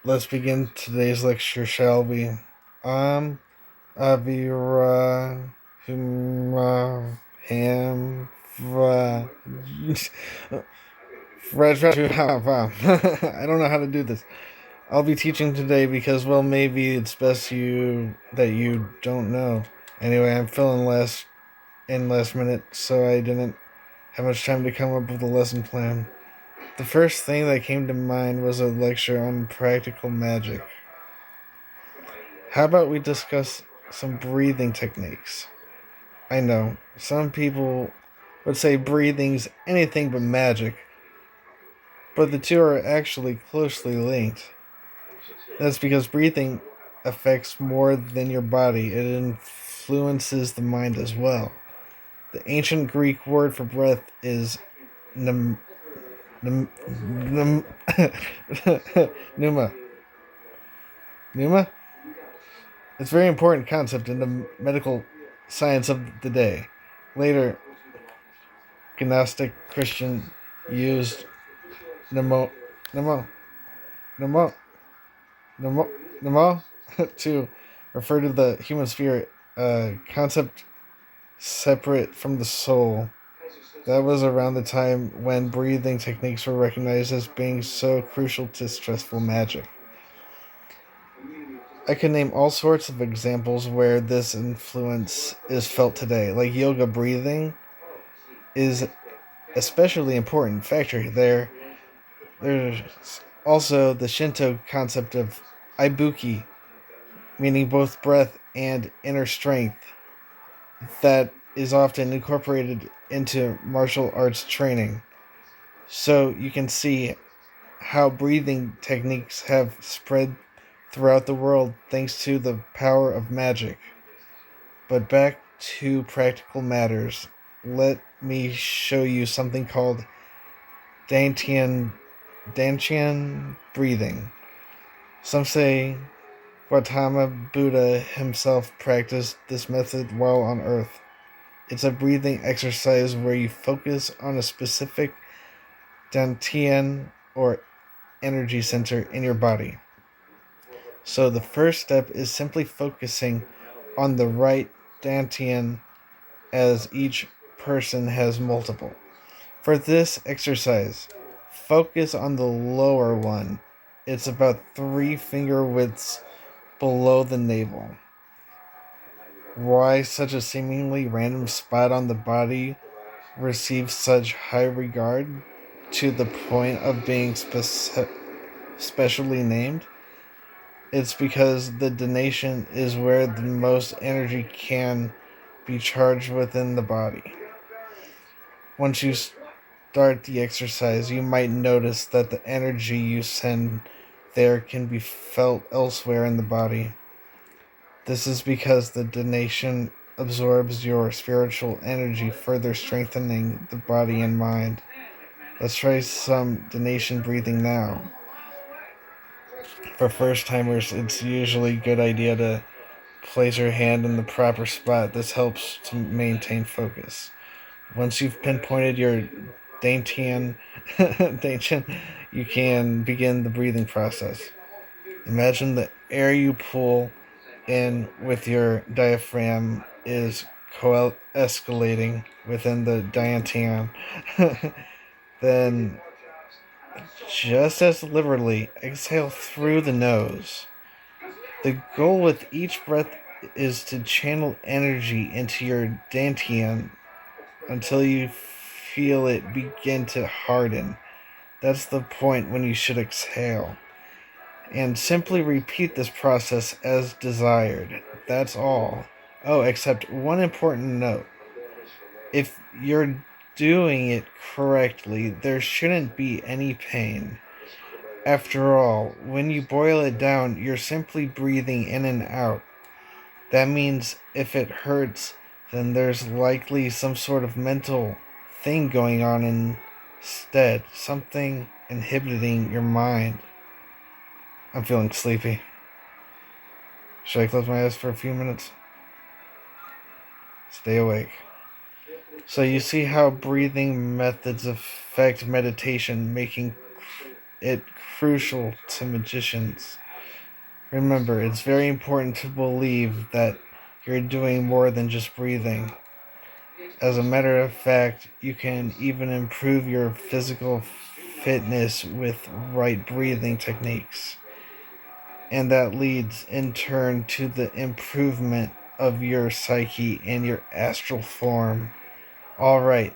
let's begin today's lecture, shall we? Um, Avira, Ham, I don't know how to do this. I'll be teaching today because, well, maybe it's best you don't know. Anyway, I'm feeling last minute, so I didn't have much time to come up with a lesson plan. The first thing that came to mind was a lecture on practical magic. How about we discuss some breathing techniques? I know, some people would say breathing's anything but magic, but the two are actually closely linked. That's because breathing affects more than your body, it influences the mind as well. The ancient Greek word for breath is pneum, pneum, pneum, pneuma. Pneuma? It's a very important concept in the medical science of the day. Later, Gnostic Christian used pneumo, pneumo, pneumo, pneumo, pneumo to refer to the human spirit, a concept separate from the soul. That was around the time when breathing techniques were recognized as being so crucial to stressful magic. I could name all sorts of examples where this influence is felt today, like yoga breathing is especially important factor there. There's also the Shinto concept of ibuki, meaning both breath and inner strength, that is often incorporated into martial arts training. So you can see how breathing techniques have spread throughout the world thanks to the power of magic. But back to practical matters. Let me show you something called Dantian breathing. Some say Gautama Buddha himself practiced this method while on Earth. It's a breathing exercise where you focus on a specific Dantian or energy center in your body. So the first step is simply focusing on the right Dantian, as each person has multiple. For this exercise, focus on the lower one. It's about 3 finger widths below the navel. Why such a seemingly random spot on the body receives such high regard to the point of being specially named? It's because the donation is where the most energy can be charged within the body. Once you start the exercise, you might notice that the energy you send there can be felt elsewhere in the body. This is because the donation absorbs your spiritual energy, further strengthening the body and mind. Let's try some donation breathing now. For first timers, it's usually a good idea to place your hand in the proper spot. This helps to maintain focus. Once you've pinpointed your Dantian, you can begin the breathing process. Imagine the air you pull in with your diaphragm is escalating within the Dantian. Then, just as deliberately, exhale through the nose. The goal with each breath is to channel energy into your Dantian until you feel it begin to harden. That's the point when you should exhale. And simply repeat this process as desired. That's all. Oh, except one important note. If you're doing it correctly, there shouldn't be any pain. After all, when you boil it down, you're simply breathing in and out. That means if it hurts, then there's likely some sort of mental thing going on instead, something inhibiting your mind. I'm feeling sleepy. Should I close my eyes for a few minutes? Stay awake. So you see how breathing methods affect meditation, making it crucial to magicians. Remember, it's very important to believe that you're doing more than just breathing. As a matter of fact, you can even improve your physical fitness with right breathing techniques. And that leads in turn to the improvement of your psyche and your astral form. Alright,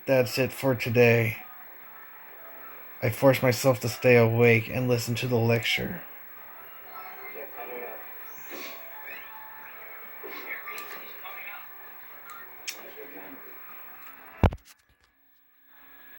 that's it for today. I forced myself to stay awake and listen to the lecture.